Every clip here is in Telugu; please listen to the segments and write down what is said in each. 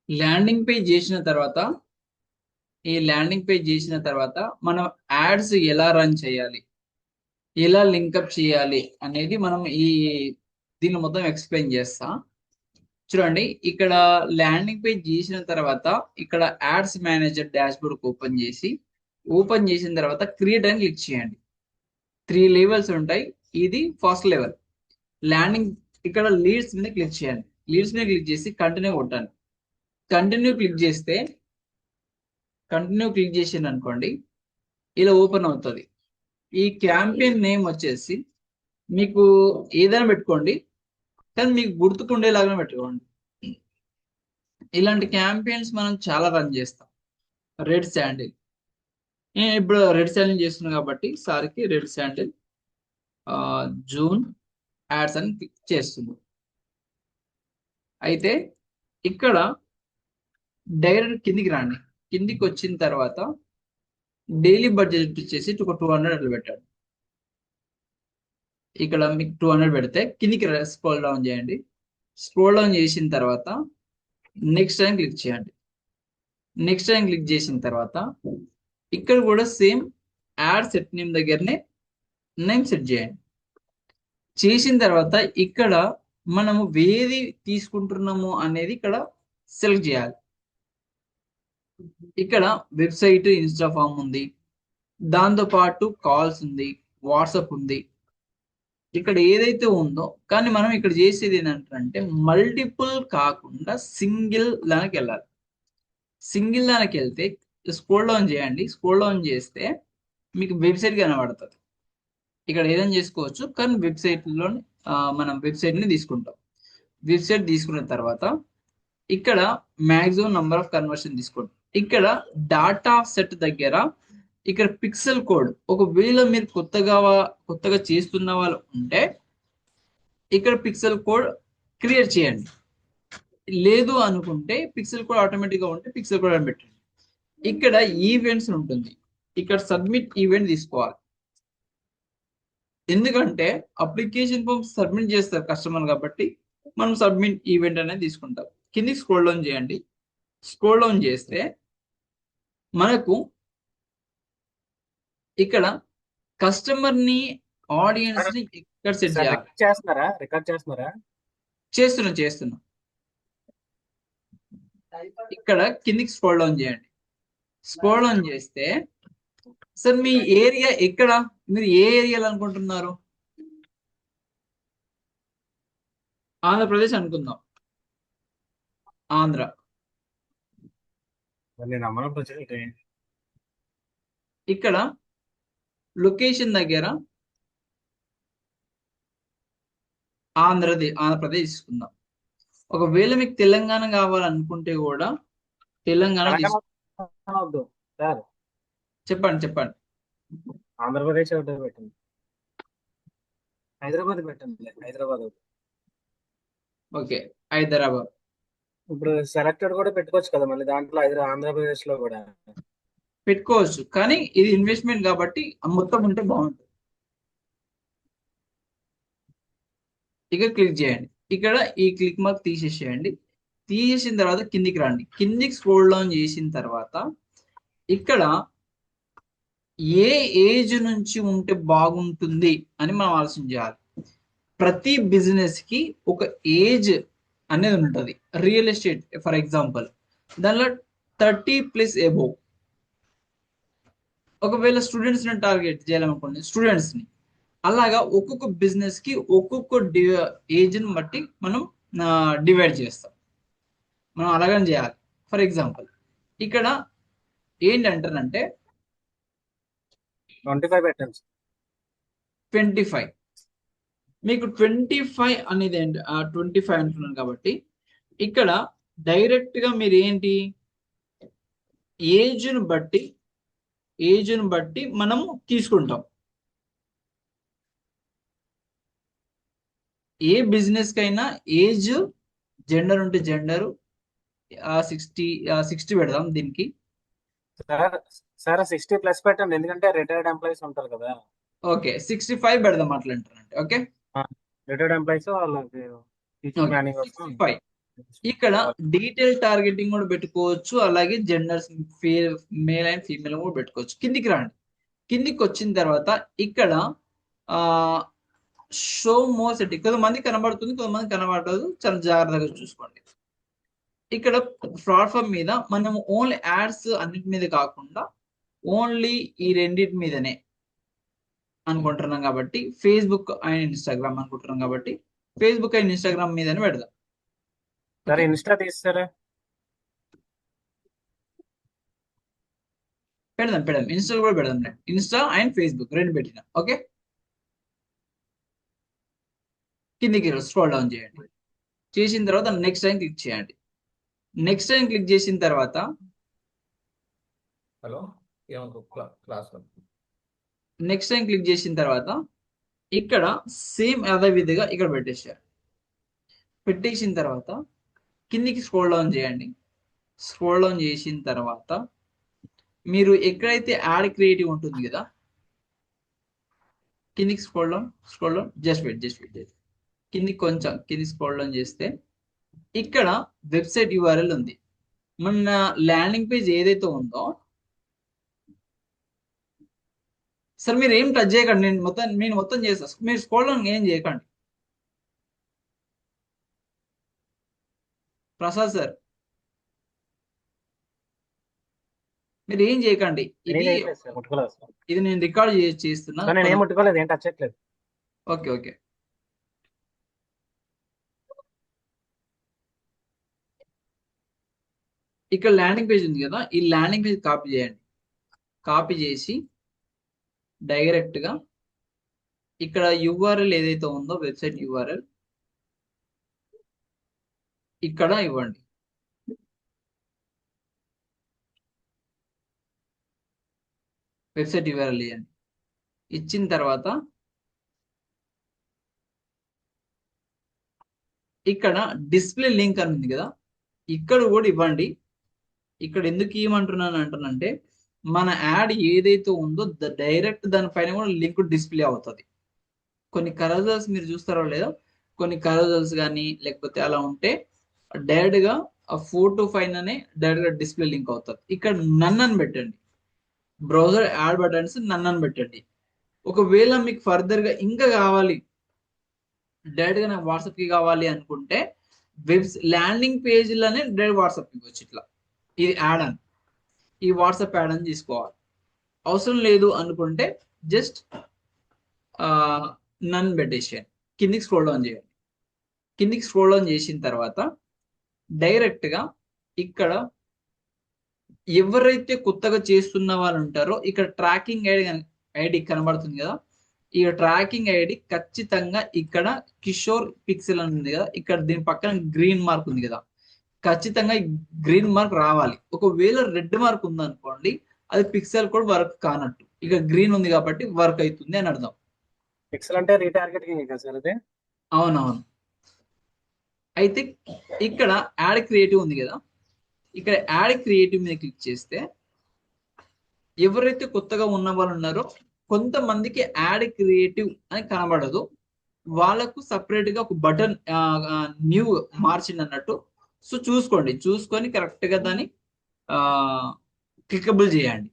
ల్యాండింగ్ పేజ్ చేసిన తర్వాత మనం యాడ్స్ ఎలా రన్ చేయాలి, ఎలా లింకప్ చేయాలి అనేది మనం దీన్ని మొత్తం ఎక్స్ప్లెయిన్ చేస్తా. చూడండి, ఇక్కడ ల్యాండింగ్ పేజ్ చేసిన తర్వాత ఇక్కడ యాడ్స్ మేనేజర్ డాష్బోర్డ్ ఓపెన్ చేసిన తర్వాత క్రియేట్ అని క్లిక్ చేయండి. 3 లెవెల్స్ ఉంటాయి. ఇది ఫస్ట్ లెవెల్ ల్యాండింగ్. ఇక్కడ లీడ్స్ మీద క్లిక్ చేయండి. లీడ్స్ మీద క్లిక్ చేసి కంటిన్యూ కొట్టండి. కంటిన్యూ క్లిక్ చేసింది అనుకోండి, ఇలా ఓపెన్ అవుతుంది. ఈ క్యాంపెయిన్ నేమ్ వచ్చేసి మీకు ఏదైనా పెట్టుకోండి, కానీ మీకు గుర్తుకుండేలాగా పెట్టుకోండి. ఇలాంటి క్యాంపెయిన్స్ మనం చాలా రన్ చేస్తాం. రెడ్ శాండిల్, నేను ఇప్పుడు రెడ్ శాండిల్ చేస్తున్నాను కాబట్టి సార్కి రెడ్ శాండిల్ జూన్ యాడ్స్ అని క్లిక్ చేస్తుంది. అయితే ఇక్కడ డైరెక్ట్ కిందికి రండి. కిందికి వచ్చిన తర్వాత డైలీ బడ్జెట్ వచ్చేసి ఒక 200 అట్లా పెట్టాడు. ఇక్కడ మీకు 200 పెడితే కిందికి స్క్రోల్ డౌన్ చేయండి. స్క్రోల్ డౌన్ చేసిన తర్వాత నెక్స్ట్ టైం క్లిక్ చేయండి. నెక్స్ట్ టైం క్లిక్ చేసిన తర్వాత ఇక్కడ కూడా సేమ్ యాడ్ సెట్ నేమ్ దగ్గరనే నేమ్ సెట్ చేయండి. చేసిన తర్వాత ఇక్కడ మనము ఏది తీసుకుంటున్నాము అనేది ఇక్కడ సెలెక్ట్ చేయాలి. ఇక్కడ వెబ్సైట్, ఇన్స్టా ఫామ్ ఉంది, దాంతో పాటు కాల్స్ ఉంది, వాట్సాప్ ఉంది. ఇక్కడ ఏదైతే ఉందో, కానీ మనం ఇక్కడ చేసేది ఏంటంటే మల్టిపుల్ కాకుండా సింగిల్ దానికి వెళ్ళాలి. సింగిల్ దానికి వెళ్తే స్క్రోల్ డౌన్ చేయండి. స్క్రోల్ డౌన్ చేస్తే మీకు వెబ్సైట్ కనబడుతుంది. ఇక్కడ ఏదైనా చేసుకోవచ్చు, కానీ వెబ్సైట్లో మనం వెబ్సైట్ని తీసుకుంటాం. వెబ్సైట్ తీసుకున్న తర్వాత ఇక్కడ మ్యాక్సిమం నంబర్ ఆఫ్ కన్వర్షన్ తీసుకోండి. ఇక్కడ డాటా సెట్ దగ్గర ఇక్కడ పిక్సెల్ కోడ్, ఒకవేళ మీరు కొత్తగా చేస్తున్న వాళ్ళు ఉంటే ఇక్కడ పిక్సెల్ కోడ్ క్రియేట్ చేయండి. లేదు అనుకుంటే పిక్సెల్ కోడ్ ఆటోమేటిక్గా ఉంటే పిక్సెల్ కోడ్ అని పెట్టండి. ఇక్కడ ఈవెంట్స్ ఉంటుంది, ఇక్కడ సబ్మిట్ ఈవెంట్ తీసుకోవాలి. ఎందుకంటే అప్లికేషన్ ఫామ్ సబ్మిట్ చేస్తారు కస్టమర్ కాబట్టి మనం సబ్మిట్ ఈవెంట్ అనేది తీసుకుంటాం. కిందికి స్క్రోల్ డౌన్ చేయండి. స్క్రోల్ డౌన్ చేస్తే మనకు ఇక్కడ కస్టమర్ ని, ఆడియన్స్ ని ఎక్కడ సెట్ చేయాలి. రికార్డ్ చేస్తున్నారా? చేస్తున్నా. ఇక్కడ కిందికి స్క్రోల్ డౌన్ చేయండి. స్క్రోల్ డౌన్ చేస్తే సార్ మీ ఏరియా ఎక్కడ, మీరు ఏ ఏరియాలో అనుకుంటున్నారు? ఆంధ్రప్రదేశ్ అనుకుందాం. ఆంధ్ర. ఇక్కడ లొకేషన్ దగ్గర ఆంధ్రప్రదేశ్ తీసుకుందాం. ఒకవేళ మీకు తెలంగాణ కావాలనుకుంటే కూడా తెలంగాణ చెప్పండి. ఆంధ్రప్రదేశ్ పెట్టండి. హైదరాబాద్ పెట్టండి. హైదరాబాద్. ఓకే, హైదరాబాద్. ఇప్పుడు సెలెక్టెడ్ కూడా పెట్టుకోవచ్చు కదా మళ్ళీ దాంట్లో ఆంధ్రప్రదేశ్ లో కూడా పెట్టుకోవచ్చు, కానీ ఇది ఇన్వెస్ట్మెంట్ కాబట్టి మొత్తం ఉంటే బాగుంటుంది. ఇక్కడ క్లిక్ చేయండి. ఇక్కడ ఈ క్లిక్ మార్క్ తీసేసేయండి. తీసేసిన తర్వాత కిందికి రండి. కిందికి స్క్రోల్ డౌన్ చేసిన తర్వాత ఇక్కడ ఏ ఏజ్ నుంచి ఉంటే బాగుంటుంది అని మనం ఆలోచించాలి. ప్రతి బిజినెస్ కి ఒక ఏజ్ అనేది ఉంటుంది. రియల్ ఎస్టేట్ ఫర్ ఎగ్జాంపుల్, దానిలో 30+ ఎబోవ్. ఒకవేళ స్టూడెంట్స్ ని టార్గెట్ చేయాలనుకోండి, స్టూడెంట్స్ ని. అలాగా ఒక్కొక్క బిజినెస్ కి ఒక్కొక్క ఏజ్ ని బట్టి మనం డివైడ్ చేస్తాం. మనం అలాగని చేయాలి. ఫర్ ఎగ్జాంపుల్ ఇక్కడ ఏంటంటారంటే 25 పెట్టండి. 25. మీకు 25 అనేది 25 అంటున్నాను కాబట్టి ఇక్కడ డైరెక్ట్ గా మీరు ఏంటి ఏజ్ ను బట్టి మనము తీసుకుంటాం. ఏ బిజినెస్ కైనా ఏజ్, జెండర్ ఉంటే జెండర్ 60 పెడదాం దీనికి. సార్ 60+ పెట్టండి, ఎందుకంటే రిటైర్డ్ ఎంప్లాయీస్ ఉంటారు కదా. ఓకే, 65 పెడదాం అట్లా అంటారంటే. ఓకే, రిటైర్డ్ ఎంప్లాయీస్ వాళ్ళకి 65. ఇక్కడ డీటెయిల్ టార్గెటింగ్ కూడా పెట్టుకోవచ్చు, అలాగే జెండర్స్ మేల్ అండ్ ఫీమేల్ కూడా పెట్టుకోవచ్చు. కిందికి రండి. కిందికి వచ్చిన తర్వాత ఇక్కడ ఆ షో మోర్ సెట్టింగ్ కొంతమంది కనబడుతుంది, కొంతమంది కనబడదు. చాలా జాగ్రత్తగా చూసుకోండి. ఇక్కడ ప్లాట్ఫామ్ మీద మనం ఓన్లీ యాడ్స్ అన్నిటి మీద కాకుండా ఓన్లీ ఈ రెండింటి మీదనే అనుకుంటున్నాం కాబట్టి, ఫేస్బుక్ అండ్ ఇన్స్టాగ్రామ్ అనుకుంటున్నాం కాబట్టి ఫేస్బుక్ అండ్ ఇన్స్టాగ్రామ్ మీదనే పెడదాం. సరే ఇన్స్టా తీస్తారా? పెడదాం ఇన్స్టా కూడా పెడదాం. ఇన్స్టా అండ్ ఫేస్బుక్ రెండు పెట్టినా. ఓకే, కిందికి స్క్రోల్ డౌన్ చేయండి. చేసిన తర్వాత నెక్స్ట్ టైం క్లిక్ చేయండి. నెక్స్ట్ టైం క్లిక్ చేసిన తర్వాత నెక్స్ట్ టైం క్లిక్ చేసిన తర్వాత ఇక్కడ సేమ్ అదే విధిగా ఇక్కడ పెట్టేశారు. పెట్టేసిన తర్వాత కిందికి స్క్రోల్ డౌన్ చేయండి. స్క్రోల్ డౌన్ చేసిన తర్వాత మీరు ఎక్కడైతే యాడ్ క్రియేటివ్ ఉంటుంది కదా, కిందికి స్క్రోల్ డౌన్ జస్ట్ వెయిట్ కిందికి కొంచెం కిందికి స్క్రోల్ డౌన్ చేస్తే ఇక్కడ వెబ్సైట్ యూఆర్ఎల్ ఉంది. మన ల్యాండింగ్ పేజ్ ఏదైతే ఉందో, సార్ మీరు ఏం టచ్ చేయకండి, నేను మొత్తం చేస్తా. మీరు స్క్రోల్ డౌన్ ఏం చేయకండి. ప్రసాద్ సార్ మీరు ఏం చేయకండి. ఇది నేను రికార్డ్ చేస్తున్నా. నేను ఏం ముట్టుకోలేదు, ఏం టచ్ చేయట్లేదు. ఓకే ఇక్కడ ల్యాండింగ్ పేజ్ ఉంది కదా, ఈ ల్యాండింగ్ పేజ్ కాపీ చేయండి. కాపీ చేసి డైరెక్ట్ గా ఇక్కడ యూఆర్ఎల్ ఏదైతే ఉందో వెబ్సైట్ యూఆర్ఎల్ ఇక్కడ ఇవ్వండి. వెబ్సైట్ యూఆర్ఎల్ ఇవ్వండి. ఇచ్చిన తర్వాత ఇక్కడ డిస్ప్లే లింక్ అని ఉంది కదా, ఇక్కడ కూడా ఇవ్వండి. ఇక్కడ ఎందుకు ఇవ్వమంటున్నానంటే మన యాడ్ ఏదైతే ఉందో డైరెక్ట్ దానిపైన కూడా లింక్ డిస్ప్లే అవుతుంది. కొన్ని కరోజల్స్ మీరు చూస్తారో లేదో, కొన్ని కరోజల్స్ కానీ లేకపోతే అలా ఉంటే డైరెక్ట్ గా ఫోటో పైననే డైరెక్ట్ గా డిస్ప్లే లింక్ అవుతుంది. ఇక్కడ నన్ అని పెట్టండి. బ్రౌజర్ యాడ్ బటన్స్ నన్ అని పెట్టండి. ఒకవేళ మీకు ఫర్దర్ గా ఇంకా కావాలి, డైరెక్ట్ గా నాకు వాట్సాప్ కి కావాలి అనుకుంటే ల్యాండింగ్ పేజ్ లోనే డైరెక్ట్ వాట్సాప్ ఇవ్వచ్చు. ఇట్లా ఇది యాడ్ అని, ఈ వాట్సాప్ యాడ్ అని తీసుకోవాలి. అవసరం లేదు అనుకుంటే జస్ట్ నన్ పెట్టేసేయండి. కిందికి స్క్రోల్ డౌన్ చేయండి. కిందికి స్క్రోల్ డౌన్ చేసిన తర్వాత డైరెక్ట్ గా ఇక్కడ ఎవరైతే కొత్తగా చేస్తున్న వాళ్ళు ఉంటారో ఇక్కడ ట్రాకింగ్ ఐడి కనబడుతుంది కదా, ఈ ట్రాకింగ్ ఐడి ఖచ్చితంగా ఇక్కడ కిషోర్ పిక్సెల్ అని ఉంది కదా, ఇక్కడ దీని పక్కన గ్రీన్ మార్క్ ఉంది కదా, ఖచ్చితంగా గ్రీన్ మార్క్ రావాలి. ఒకవేళ రెడ్ మార్క్ ఉందనుకోండి అది పిక్సెల్ కూడా వర్క్ కానట్టు. ఇక గ్రీన్ ఉంది కాబట్టి వర్క్ అవుతుంది అని అర్థం. పిక్సెల్ అంటే రీటార్గెటింగ్ కదా సార్ అది? అవునవును. అయితే ఇక్కడ యాడ్ క్రియేటివ్ ఉంది కదా, ఇక్కడ యాడ్ క్రియేటివ్ మీద క్లిక్ చేస్తే ఎవరైతే కొత్తగా ఉన్న వాళ్ళు ఉన్నారో కొంతమందికి యాడ్ క్రియేటివ్ అని కనబడదు, వాళ్ళకు సపరేట్ గా ఒక బటన్ న్యూ మార్చింది అన్నట్టు. సో చూసుకొని కరెక్ట్ గా దాన్ని క్లికబుల్ చేయండి.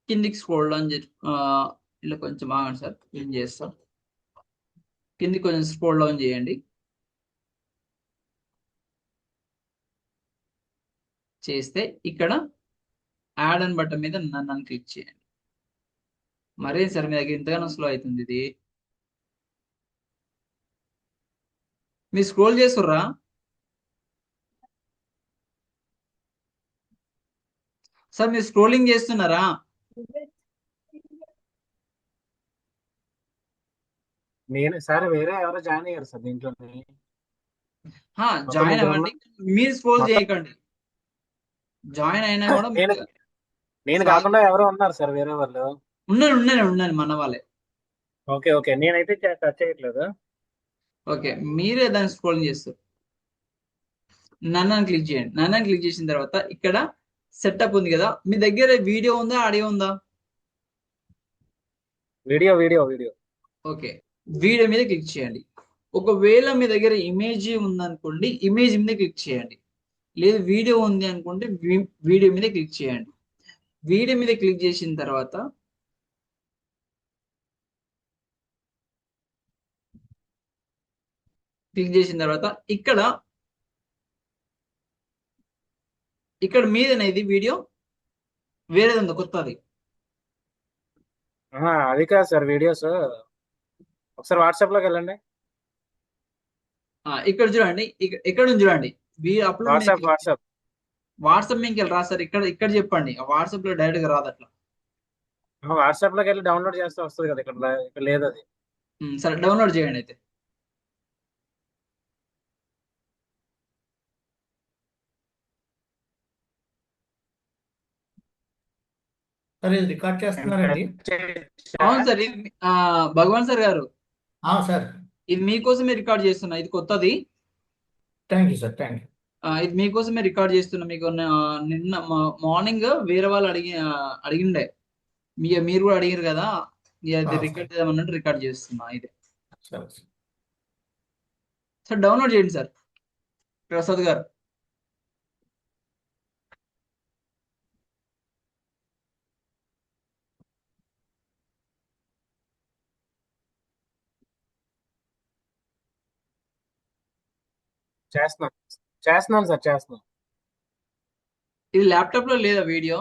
కిందికి స్క్రోల్ డౌన్ ఇలా కొంచెం ఆగండి సార్, ఏం చేస్తాం. కిందికి కొంచెం స్క్రోల్ డౌన్ చేయండి. చేస్తే ఇక్కడ యాడ్ అని బటన్ మీద నన్ను క్లిక్ చేయండి. మరే సార్ మీ దగ్గర ఇంతగానో స్లో అవుతుంది ఇది, మీరు స్క్రోల్ చేస్తుర్రా? సార్ మీరు స్క్రోలింగ్ చేస్తున్నారా? నేను సార్ వేరే ఎవరో జాయిన్ అయ్యారు సార్ దీంట్లో. జాయిన్ అవ్వండి, మీరు స్క్రోల్ చేయకండి. జాయిన్ అయినా కూడా నేను కాకుండా ఎవరో ఉన్నారు సార్ వేరే వాళ్ళు. ఉన్నాను మన వాళ్ళే. ఓకే నేనైతే టచ్ చేయట్లేదు. ఓకే, మీరే దాన్ని స్క్రోలింగ్ చేస్తారు. నన్ను క్లిక్ చేయండి. నన్ను క్లిక్ చేసిన తర్వాత ఇక్కడ సెటప్ ఉంది కదా, మీ దగ్గర వీడియో ఉందా ఆడియో ఉందా? Video video video. Okay, video మీద క్లిక్ చేయండి. ఒకవేళ మీ దగ్గర ఇమేజ్ ఉందనుకోండి, ఇమేజ్ మీద క్లిక్ చేయండి. లేదు వీడియో ఉంది అనుకుంటే వీడియో మీద క్లిక్ చేయండి. వీడియో మీద క్లిక్ చేసిన తర్వాత ఇక్కడ ఇక్కడ మీదనేది వీడియో వేరేది ఉంది కొత్తది. అది కాదు సార్ వీడియోస్. ఒకసారి వాట్సాప్ లోకి వెళ్ళండి. ఇక్కడ చూడండి, ఇక్కడ ఉంది చూడండి, అప్లోడ్ మీద వాట్సాప్ క్లిక్. వాట్సాప్. వాట్సాప్ మీకు రా సార్, ఇక్కడ ఇక్కడ చెప్పండి. వాట్సాప్ లో డైరెక్ట్ గా రాదు అట్లా. వాట్సాప్ లోకి వెళ్ళి డౌన్లోడ్ చేస్తే వస్తుంది కదా, ఇక్కడ లేదు అది. సరే డౌన్లోడ్ చేయండి అయితే. సార్ ఇది రికార్డ్ చేస్తున్నారండి? అవును సార్, ఇది భగవాన్ సార్ గారు, సార్. ఇది మీకోసమే రికార్డ్ చేస్తున్నా, ఇది కొత్తది. Thank you sir, thank you. ఇది మీకోసమే రికార్డ్ చేస్తున్నా. మీకు నిన్న మార్నింగ్ వేరే వాళ్ళు అడిగిండే, మీరు కూడా అడిగారు కదా, అది రికార్డ్ చేద్దామన్నట్టు రికార్డ్ చేస్తున్నా ఇది. సరే సార్ డౌన్లోడ్ చేయండి సార్ ప్రసాద్ గారు. చేస్తున్నాను చేస్తున్నాను సార్ చేస్తున్నాను. ఇది ల్యాప్టాప్ లో లేదా వీడియో?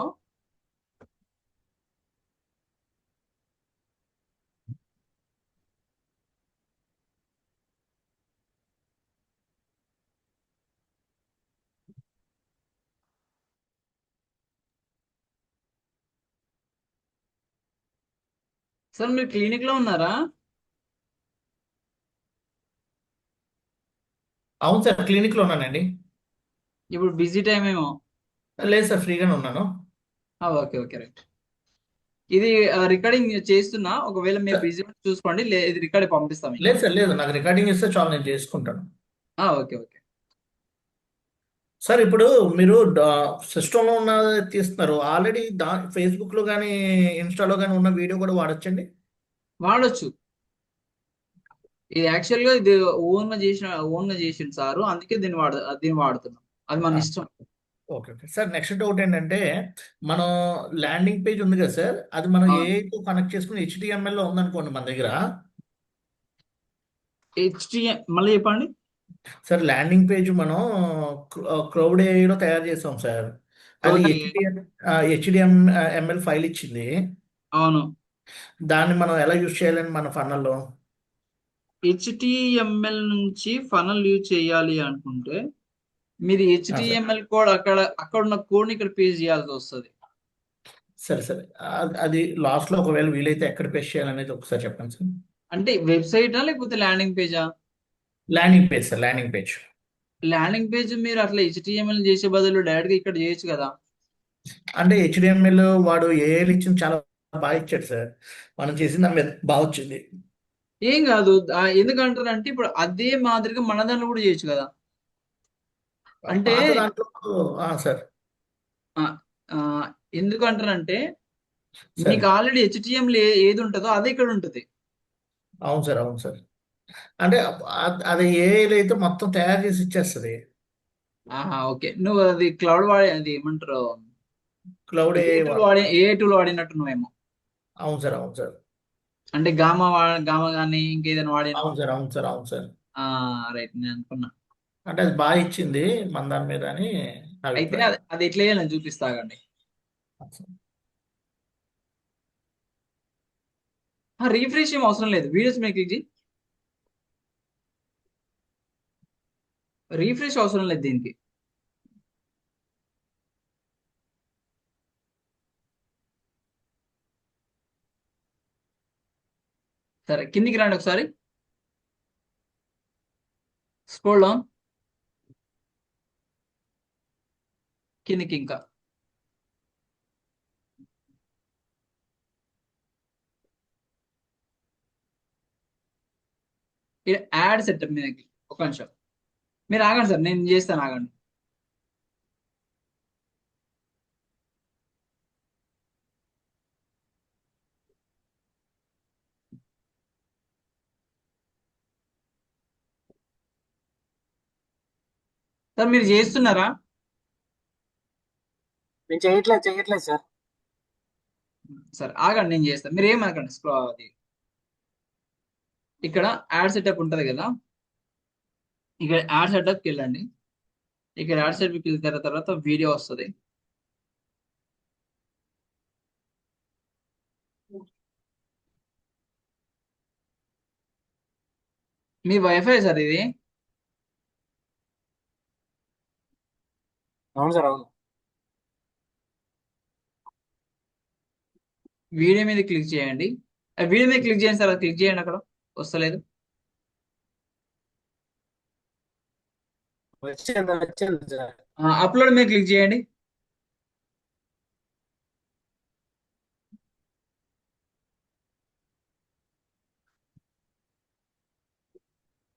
సార్ మీరు క్లినిక్ లో ఉన్నారా? అవును సార్, క్లినిక్ లో ఉన్నానండి. ఇప్పుడు బిజీ టైం ఏమో. లేదు సార్, ఫ్రీగానే ఉన్నాను. Okay okay right. ఇది రికార్డింగ్ చేస్తున్నా, ఒకవేళ మీరు బిజీ చూసుకోండి, ఇది రికార్డ్ పంపిస్తాం మీకు. లేదు సార్, లేదు, నాకు రికార్డింగ్ ఇస్తే చాలు, నేను చేసుకుంటాను. Okay okay. సార్ ఇప్పుడు మీరు సిస్టంలో ఉన్న తీస్తున్నారు ఆల్రెడీ, ఫేస్బుక్ లో కానీ ఇన్స్టాలో కానీ ఉన్న వీడియో కూడా వాడొచ్చండి? వాడొచ్చు. ఇది యాక్చువల్ గా ఇది ఓన్ గా చేసిన సారు, అందుకే దీన్ని వాడుతున్నాం. అది మన ఇష్టం. Okay okay sir. Next doubt ఏంటంటే, మనం ల్యాండింగ్ పేజ్ ఉంది కదా సార్, అది మనం ఏఐతో కనెక్ట్ చేసుకుని HTML లో ఉందనుకోండి మన దగ్గర. మళ్ళీ చెప్పండి సార్, ల్యాండింగ్ పేజ్ మనం క్రౌడ్ ఏఐలో తయారు చేసాం సార్. అది HTML ఫైల్ ఇచ్చింది. అవును. దాన్ని మనం ఎలా యూజ్ చేయాలని మన ఫన్నల్లో? HTML నుంచి ఫనల్ యూజ్ చేయాలి అనుకుంటే మీరు HTML కోడ్ అక్కడ ఉన్న కోడ్ ని ఇక్కడ పేస్ట్ చేయాల్సి వస్తుంది. సరే సరే, అది లాస్ట్ లో ఒకవేళ వీలైతే ఎక్కడ పేస్ట్ చేయాలనేది ఒకసారి చెప్పండి సార్. అంటే వెబ్సైటా లేకపోతే ల్యాండింగ్ పేజా? Landing page sir, landing page. Landing page మీరు అట్లా HTML చేసే బదులు డైరెక్ట్ గా ఇక్కడ చేయొచ్చు కదా. అంటే HTML వాడు ఏఐలు ఇచ్చింది చాలా బాగా ఇచ్చాడు సార్, మనం చేసిన దాని మీద బాగా వచ్చింది. ఏం కాదు, ఎందుకంటారంటే ఇప్పుడు అదే మాదిరిగా మన దాంట్లో కూడా చేయొచ్చు కదా. అంటే పాత దాంట్లో సార్, ఎందుకంటారంటే సరే. మీకు ఆల్రెడీ HTML ఏది ఉంటుందో అదే ఇక్కడ ఉంటుంది. అవును సార్, అవును సార్. అంటే అది ఏఐలో అయితే మొత్తం తయారు చేసి ఇచ్చేస్తుంది. ఓకే, నువ్వు అది క్లౌడ్ అది ఏమంటారు, క్లౌడ్ ఏ టూల్ వాడినట్టు నువ్వేమో. అవును సార్, అవును సార్. అంటే గామా కానీ ఇంకేదైనా వాడినా. అవును సార్, అవును సార్, అవును సార్. రైట్, నేను అనుకున్నా. అంటే అది బాగా ఇచ్చింది మన దాని మీద అని అయితే అది ఎట్లా చేయాలని చూపిస్తాగండి. రీఫ్రెష్ ఏం అవసరం లేదు, వీడియోస్ మీద క్లిక్ చేయి. రీఫ్రెష్ అవసరం లేదు దీనికి. సరే కిందికి రండి ఒకసారి, స్క్రోల్ డౌన్ కిందికి. ఇంకా యాడ్ సెటప్ మీదకి ఒక నిమిషం మీరు ఆగండి సార్, నేను చేస్తాను, ఆగండి. సార్ మీరు చేస్తున్నారా? నేను చేయట్లేదు సార్. సార్ ఆగండి, నేను చేస్తాను, మీరు ఏమనకండి. అది ఇక్కడ యాడ్ సెటప్ ఉంటది కదా, ఇక్కడ యాడ్ సెటప్కి వెళ్ళండి. ఇక్కడ యాడ్ సెటప్కి వెళ్ళిన తర్వాత వీడియో వస్తుంది. మీ వైఫై సార్ ఇది. అవును సార్, అవును. వీడియో మీద క్లిక్ చేయండి. వీడియో మీద క్లిక్ చేయండి సార్, అది క్లిక్ చేయండి, అక్కడ వస్తలేదు. వచ్చింది సార్. అప్లోడ్ మీద క్లిక్ చేయండి.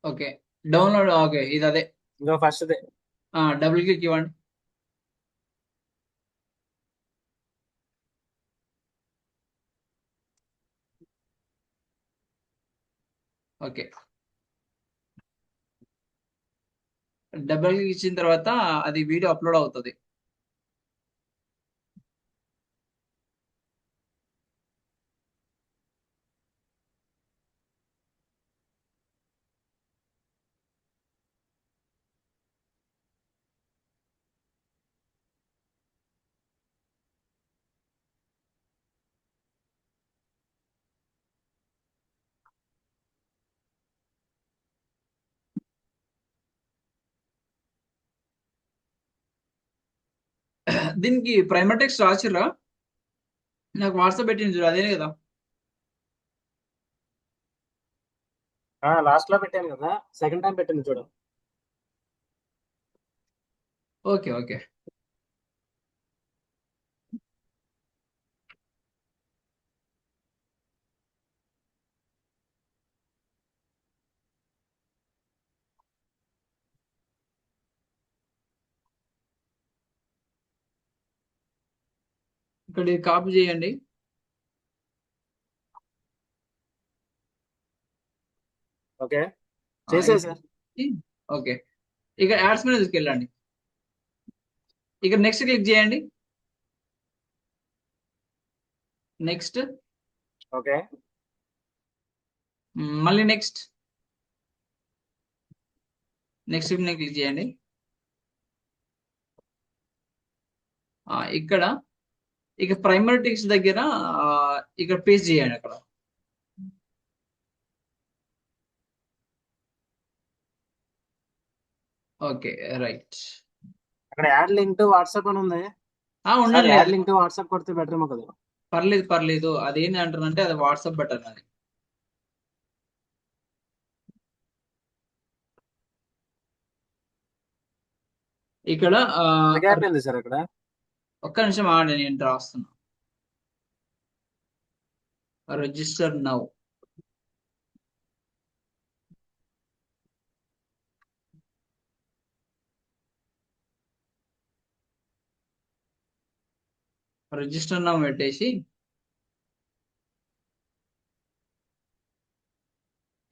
Okay, download. ఓకే, ఇది అదే. ఇంకా ఫస్ట్ డబుల్ క్లిక్ ఇవ్వండి. ఓకే, డబుల్ క్లిక్ ఇచ్చిన తర్వాత అది వీడియో అప్లోడ్ అవుతుంది. దీనికి ప్రైమర్ టెక్స్ట్ రాసిర్రా? నాకు వాట్సాప్ పెట్టింది చూడు, అదే కదా. లాస్ట్ లో పెట్టాను కదా, సెకండ్ టైం పెట్టింది చూడు. ఓకే ఓకే, ఇక్కడ కాపీ చేయండి. ఓకే, చేసే సార్. ఓకే, ఇక్కడ యాడ్స్ మీద తీసుకెళ్ళండి. ఇక్కడ నెక్స్ట్ క్లిక్ చేయండి. నెక్స్ట్, ఓకే, మళ్ళీ నెక్స్ట్. నెక్స్ట్ మీద క్లిక్ చేయండి. ఇక్కడ ఇక ప్రైమరీ టెక్స్ట్ దగ్గర ఇక్కడ పేస్ట్ చేయండి అక్కడ. Okay, right. అక్కడ యాడ్ లింక్ టు వాట్సాప్ అని ఉంది. ఉండండి, యాడ్ లింక్ టు వాట్సాప్ కొడితే బెటర్ ఏమో కదా. పర్లేదు పర్లేదు, అదేంటి అంటారంటే అది వాట్సాప్ బటన్ అది. ఇక్కడ గ్యాప్ ఏంది సార్ అక్కడ? ఒక్క నిమిషం ఆడండి, నేను రాస్తున్నా. Register now. రిజిస్టర్ నౌ పెట్టేసి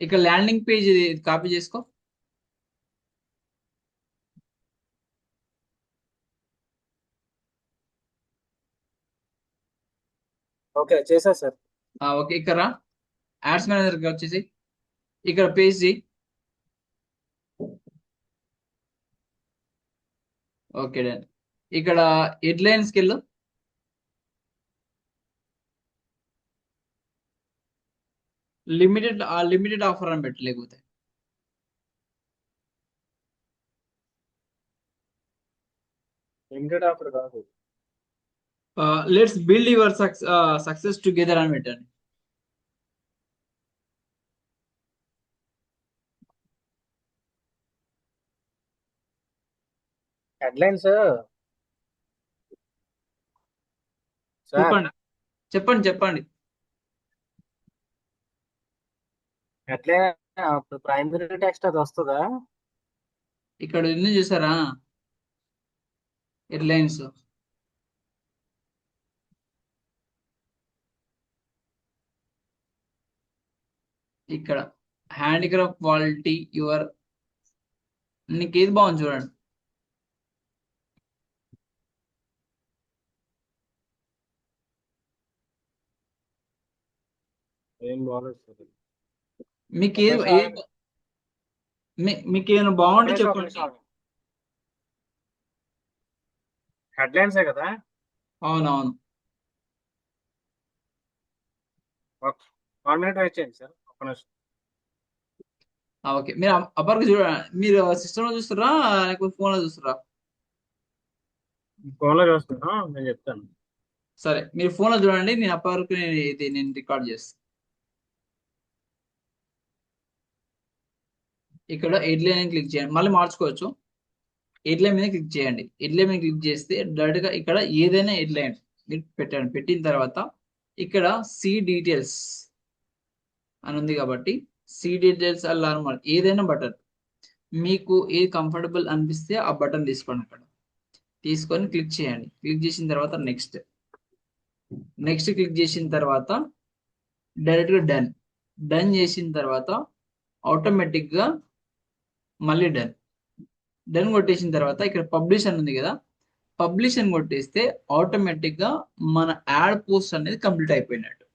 ఇక్కడ ల్యాండింగ్ పేజ్ కాపీ చేసుకో. ఓకే, చేసా సార్. ఓకే, ఇక్కడ యాడ్స్ మేనేజర్కి వచ్చేసి ఇక్కడ పేజ్ చేయి. Okay done. ఇక్కడ హెడ్లైన్స్కి వెళ్ళు. లిమిటెడ్ ఆఫర్ అని పెట్టు, లేకపోతే లిమిటెడ్ ఆఫర్ కాదు. Let's build your success together అని పెట్టండి. Headlines sir. చెప్పండి చెప్పండి చెప్పండి. హెడ్లైన్ ప్రైమరీ టెక్స్ట్ అది వస్తుందా? ఇక్కడ ఉంది చూసారా హెడ్లైన్స్. ఇక్కడ హ్యాండిక్రాఫ్ట్ క్వాలిటీ యువర్, నీకు ఏది బాగుంది చూడండి. ఏం బాగాలేదు సార్. మీకు ఒక ఏది నిమిషం ఏది ఆగండి. మీకు ఏమైనా ఒక బాగుంటే నిమిషం చెప్పండి. ఆగండి. హెడ్లైన్సే కదా. అవునవును. ఒక 1 మినిట్ వెయిట్ చేయండి సార్, ఒక నిమిషం. ఓకే, మీరు అప్పటికి చూడ, మీరు సిస్టమ్ లో చూస్తారా లేకపోతే ఫోన్ లో చూస్తారా? ఫోన్లో చూస్తున్నా, నేను చెప్తాను. సరే, మీరు ఫోన్ లో చూడండి, నేను అప్పటి వరకు నేను రికార్డ్ చేస్తాను. ఇక్కడ హెడ్లైన్ క్లిక్ చేయండి, మళ్ళీ మార్చుకోవచ్చు. హెడ్లైన్ మీద క్లిక్ చేయండి. హెడ్లైన్ మీద క్లిక్ చేస్తే డైరెక్ట్ గా ఇక్కడ ఏదైనా హెడ్లైన్ మీరు పెట్టండి. పెట్టిన తర్వాత ఇక్కడ సి డీటెయిల్స్ అని ఉంది కాబట్టి సి డీటెయిల్స్ నార్మల్ ఏదైనా బటన్ మీకు ఏది కంఫర్టబుల్ అనిపిస్తే ఆ బటన్ తీసుకోండి. అక్కడ తీసుకొని క్లిక్ చేయండి. క్లిక్ చేసిన తర్వాత నెక్స్ట్ క్లిక్ చేసిన తర్వాత డైరెక్ట్ గా డన్ చేసిన తర్వాత ఆటోమేటిక్ గా మళ్ళీ డన్ కొట్టేసిన తర్వాత ఇక్కడ పబ్లిష్ అని ఉంది కదా, పబ్లిష్ అని కొట్టేస్తే ఆటోమేటిక్ గా మన యాడ్ పోస్ట్ అనేది కంప్లీట్ అయిపోయినట్టు.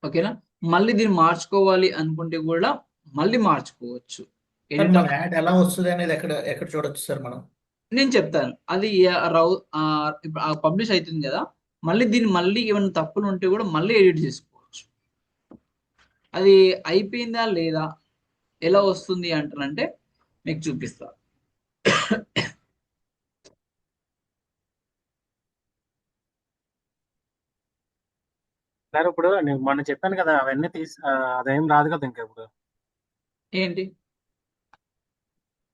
ఓకేనా? మళ్ళీ దీన్ని మార్చుకోవాలి అనుకుంటే కూడా మళ్ళీ మార్చుకోవచ్చు. సార్ ఎడిట్ మన యాడ్ ఎలా వస్తుంది అనేది ఎక్కడ ఎక్కడ చూడొచ్చు సార్ మనం? నేను చెప్తాను. అది ఇప్పుడు పబ్లిష్ అవుతుంది కదా, మళ్ళీ దీన్ని మళ్ళీ ఏమైనా తప్పులు ఉంటే కూడా మళ్ళీ ఎడిట్ చేసుకోవచ్చు. అది అయిపోయిందా లేదా ఎలా వస్తుంది అంటారంటే మీకు చూపిస్తా. సార్ ఇప్పుడు నేను మొన్న చెప్పాను కదా, అవన్నీ తీసి అదేం రాదు కదా ఇంకా ఇప్పుడు. ఏంటి?